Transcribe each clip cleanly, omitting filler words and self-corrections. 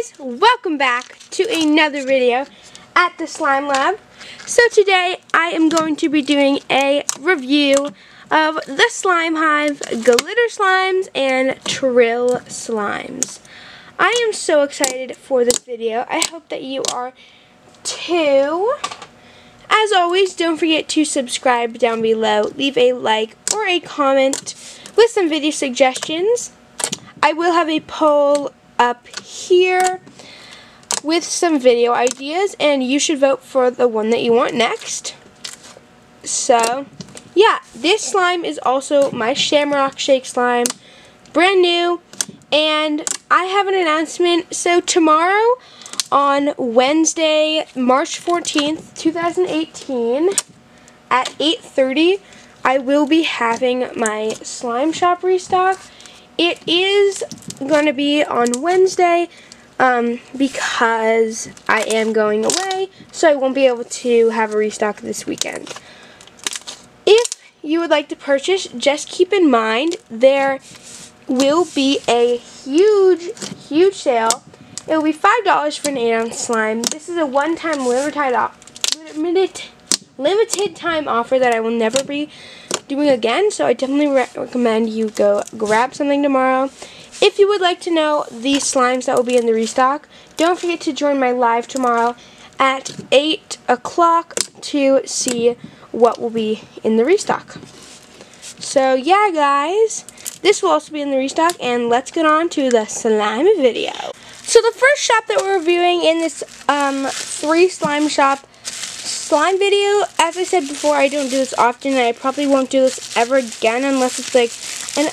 guys, welcome back to another video at the Slime Lab. So today I am going to be doing a review of the Slime Hive Glitter.Slimes and Trill.Slimes. I am so excited for this video. I hope that you are too. As always, don't forget to subscribe down below, leave a like or a comment with some video suggestions. I will have a poll up here with some video ideas, and you should vote for the one that you want next. So, yeah, this slime is also my Shamrock Shake slime, brand new, and I have an announcement. So tomorrow, on Wednesday, March 14th, 2018, at 8:30, I will be having my slime shop restock. It is going to be on Wednesday because I am going away, so I won't be able to have a restock this weekend. If you would like to purchase, just keep in mind there will be a huge sale. It will be $5 for an 8-ounce slime. This is a one-time limited time offer that I will never be doing again, so I definitely recommend you go grab something tomorrow. If you would like to know the slimes that will be in the restock, don't forget to join my live tomorrow at 8 o'clock to see what will be in the restock. So yeah, guys, this will also be in the restock, and let's get on to the slime video. So the first shop that we're reviewing in this 3 slime shop slime video, as I said before, I don't do this often, and I probably won't do this ever again unless it's like an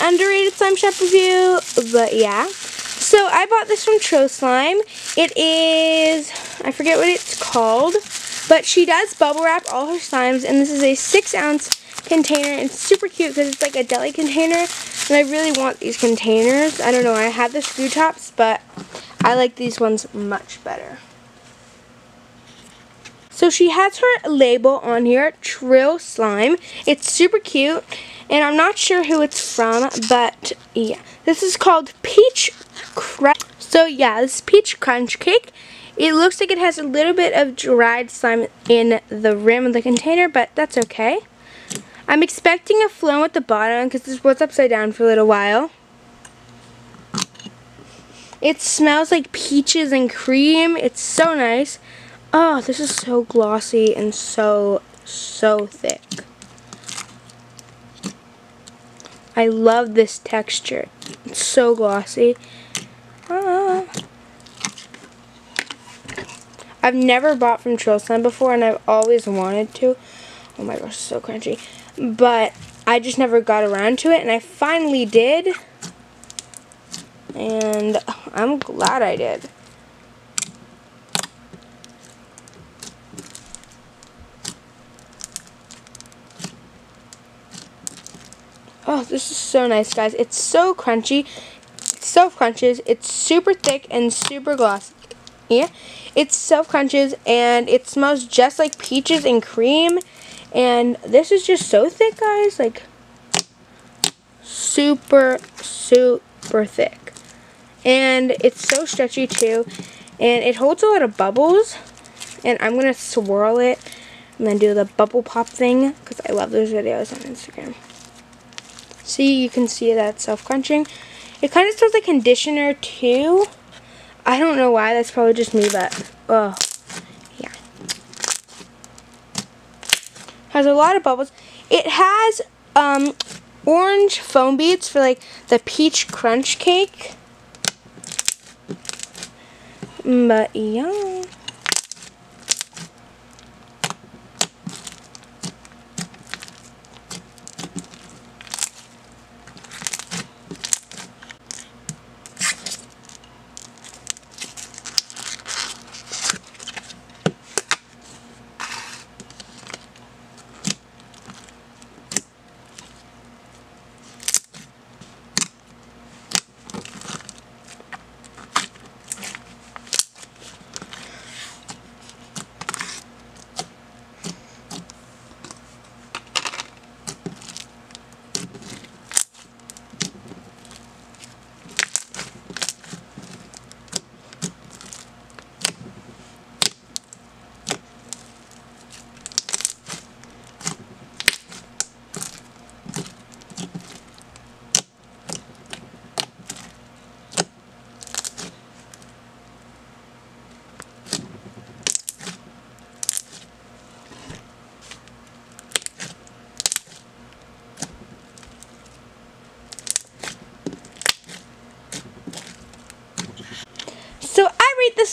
underrated slime shop review, but yeah. So I bought this from Trill.Slime. It is, I forget what it's called, but she does bubble wrap all her slimes, and this is a 6-ounce container. It's super cute because it's like a deli container, and I really want these containers. I don't know, I had the screw tops, but I like these ones much better. So she has her label on here, Trill.Slime. It's super cute, and I'm not sure who it's from, but yeah. This is called Peach Crunch. So yeah, this is Peach Crunch Cake. It looks like it has a little bit of dried slime in the rim of the container, but that's okay. I'm expecting a flow at the bottom because this was upside down for a little while. It smells like peaches and cream. It's so nice. Oh, this is so glossy and so thick. I love this texture. It's so glossy. I've never bought from Trill.Slime before, and I've always wanted to. Oh my gosh, it's so crunchy. But I just never got around to it, and I finally did. And I'm glad I did. Oh, this is so nice, guys. It's so crunchy. It self-crunches. It's super thick and super glossy. Yeah, it self-crunches, and it smells just like peaches and cream. And this is just so thick, guys. Like, super thick. And it's so stretchy, too. And it holds a lot of bubbles. And I'm going to swirl it and then do the bubble pop thing, because I love those videos on Instagram. See, you can see that self-crunching. It kind of smells like conditioner, too. I don't know why. That's probably just me, but, oh, yeah. Has a lot of bubbles. It has orange foam beads for, like, the peach crunch cake. But, yeah.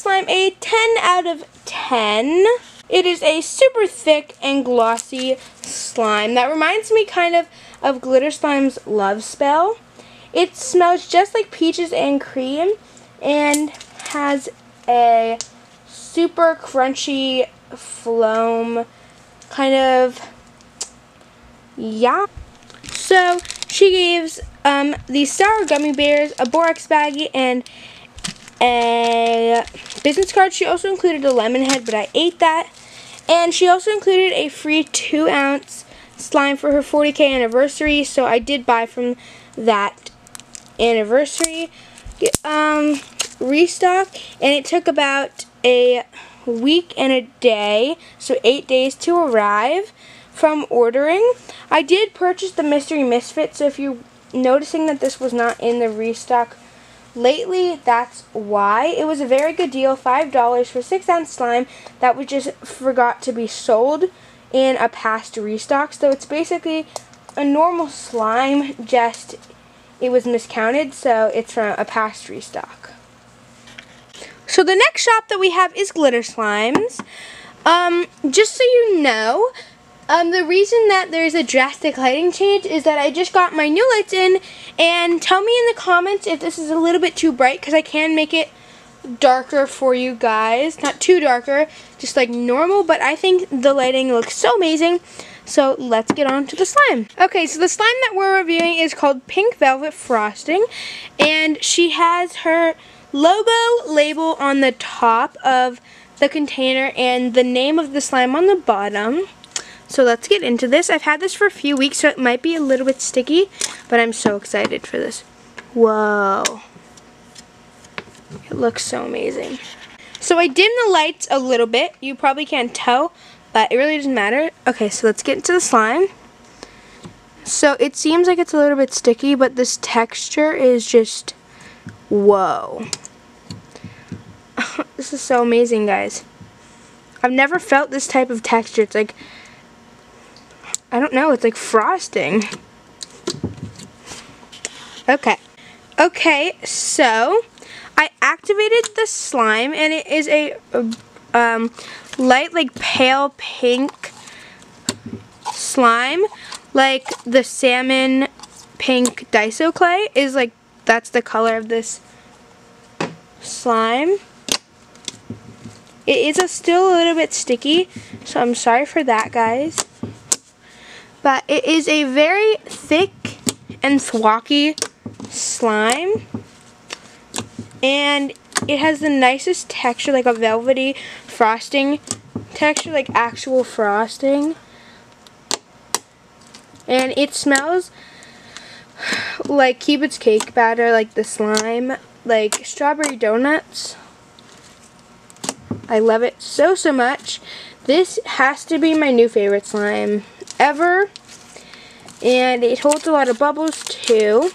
slime a 10 out of 10. It is a super thick and glossy slime that reminds me kind of Glitter.Slimes Love Spell. It smells just like peaches and cream and has a super crunchy phloem kind of, yeah. So she gives these sour gummy bears, a borax baggie, and a business card. She also included a lemon head, but I ate that. And she also included a free 2-ounce slime for her 40K anniversary, so I did buy from that anniversary restock, and it took about a week and a day, so 8 days to arrive from ordering. I did purchase the Mystery Misfit, so if you're noticing that this was not in the restock lately, that's why. It was a very good deal, $5 for 6-ounce slime that was just forgot to be sold in a past restock. So it's basically a normal slime, just it was miscounted, so it's from a past restock. So the next shop that we have is Glitter.Slimes. Just so you know, the reason that there's a drastic lighting change is that I just got my new lights in, and tell me in the comments if this is a little bit too bright, because I can make it darker for you guys. Not too darker, just like normal, but I think the lighting looks so amazing. So let's get on to the slime. Okay, so the slime that we're reviewing is called Pink Velvet Frosting, and she has her logo label on the top of the container and the name of the slime on the bottom. So let's get into this. I've had this for a few weeks, so it might be a little bit sticky, but I'm so excited for this. Whoa. It looks so amazing. So I dimmed the lights a little bit. You probably can't tell, but it really doesn't matter. Okay, so let's get into the slime. So it seems like it's a little bit sticky, but this texture is just, whoa. This is so amazing, guys. I've never felt this type of texture. It's like, I don't know, it's like frosting. Okay, so I activated the slime, and it is a light, like pale pink slime, like the salmon pink Daiso clay is like, that's the color of this slime. It is still a little bit sticky, so I'm sorry for that, guys. But it is a very thick and thwacky slime, and it has the nicest texture, like a velvety frosting texture, like actual frosting. And it smells like Cupid's cake batter, like the slime, like strawberry donuts. I love it so much. This has to be my new favorite slime ever, and it holds a lot of bubbles too,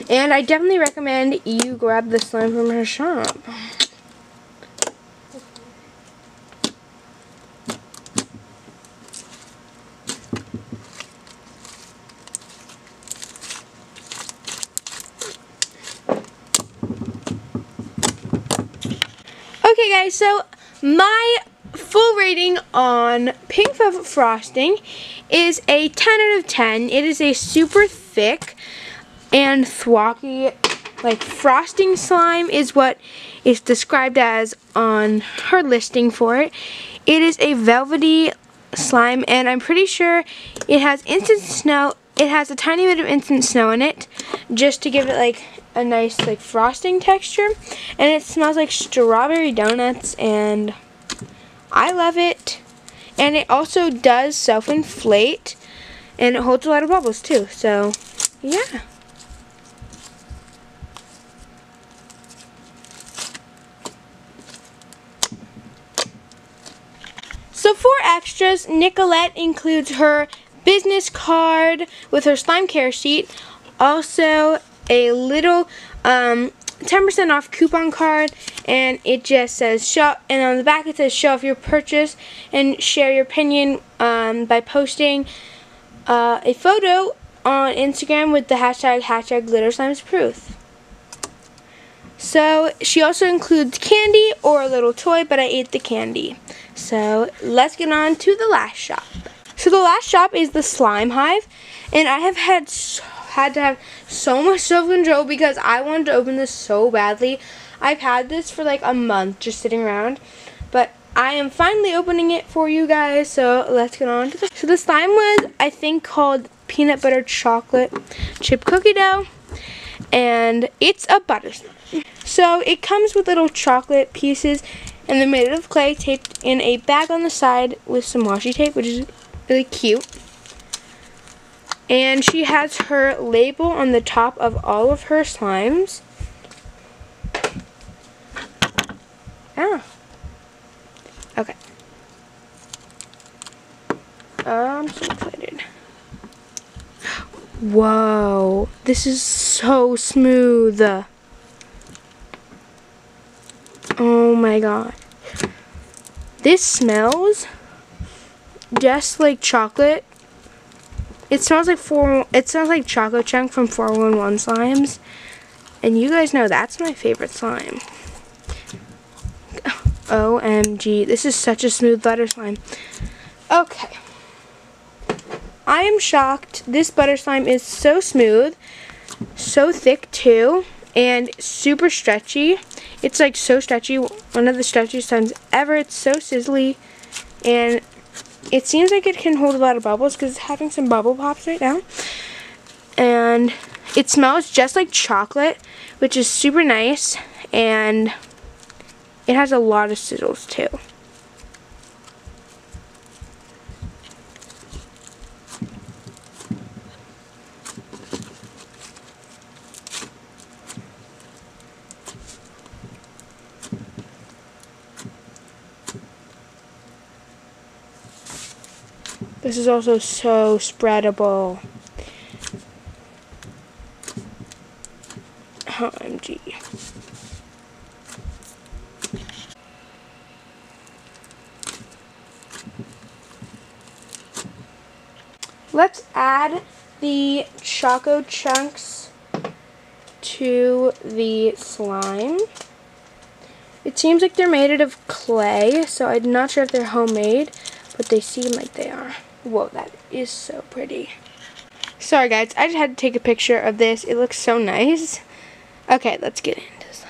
and I definitely recommend you grab the slime from her shop. Okay guys, so my full rating on Pink Velvet Frosting is a 10 out of 10. It is a super thick and thwacky, like frosting slime is what is described as on her listing for it. It is a velvety slime, and I'm pretty sure it has instant snow. It has a tiny bit of instant snow in it, just to give it like a nice like frosting texture, and it smells like strawberry donuts, and I love it. And it also does self-inflate, and it holds a lot of bubbles too, so yeah. So for extras, Nicolette includes her business card with her slime care sheet, also a little 10% off coupon card, and it just says show, and on the back it says show off your purchase and share your opinion by posting a photo on Instagram with the hashtag #GlitterSlimesProof. So she also includes candy or a little toy, but I ate the candy. So let's get on to the last shop. So the last shop is the Slime Hive, and I have had to have so much self-control because I wanted to open this so badly. I've had this for like a month just sitting around, but I am finally opening it for you guys. So let's get on to this. So the slime was, I think, called peanut butter chocolate chip cookie dough, and it's a butter slime. So it comes with little chocolate pieces, and they're made out of clay taped in a bag on the side with some washi tape, which is really cute. And she has her label on the top of all of her slimes. Okay. I'm so excited. Whoa, this is so smooth. Oh my god. This smells just like chocolate. It smells like Choco Chunk from 411 Slimes. And you guys know that's my favorite slime. OMG, this is such a smooth butter slime. Okay. I am shocked. This butter slime is so smooth, so thick too, and super stretchy. It's like so stretchy, one of the stretchiest slimes ever. It's so sizzly, and it seems like it can hold a lot of bubbles because it's having some bubble pops right now. And it smells just like chocolate, which is super nice, and it has a lot of sizzles too. This is also so spreadable. OMG. Let's add the Choco Chunks to the slime. It seems like they're made out of clay, so I'm not sure if they're homemade, but they seem like they are. Whoa, that is so pretty. Sorry guys, I just had to take a picture of this. It looks so nice. Okay, let's get into this.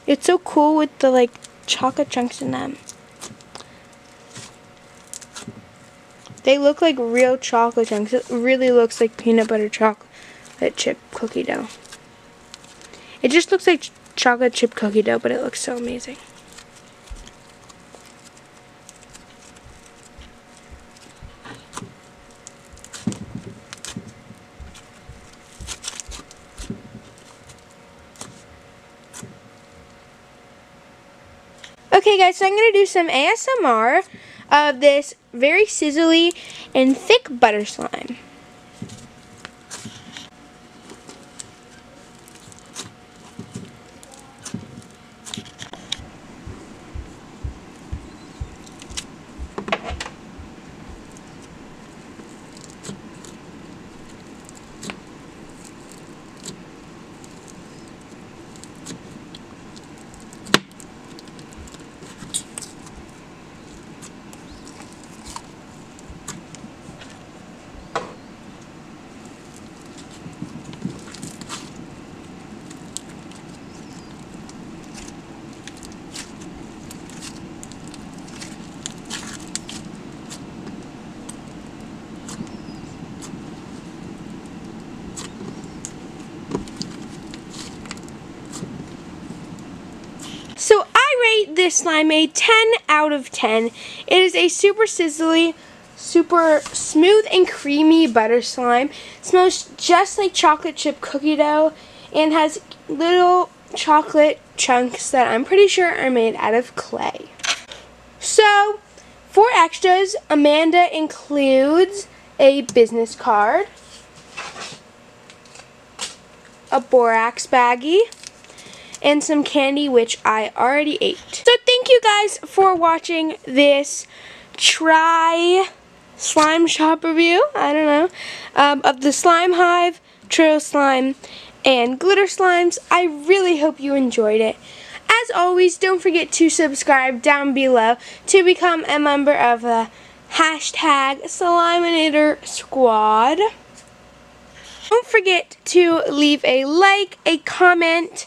It's so cool with the like chocolate chunks in them. They look like real chocolate chunks. It really looks like peanut butter chocolate chip cookie dough. It just looks like chocolate chip cookie dough, but it looks so amazing. Okay guys, so I'm going to do some ASMR of this very sizzly and thick butter slime. So I rate this slime a 10 out of 10. It is a super sizzly, super smooth and creamy butter slime. It smells just like chocolate chip cookie dough and has little chocolate chunks that I'm pretty sure are made out of clay. So for extras, Amanda includes a business card, a borax baggie, and some candy, which I already ate. So thank you guys for watching this slime shop review, I don't know, of the Slime Hive Trail Slime, and Glitter Slimes. I really hope you enjoyed it. As always, don't forget to subscribe down below to become a member of the hashtag SLIMEANATOR squad. Don't forget to leave a like, a comment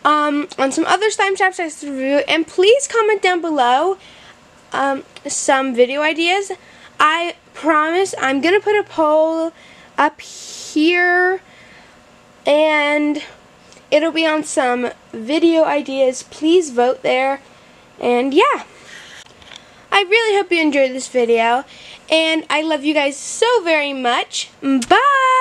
on some other slime shops I review, and please comment down below some video ideas. I promise I'm going to put a poll up here, and it'll be on some video ideas. Please vote there. And yeah, I really hope you enjoyed this video, and I love you guys so very much. Bye!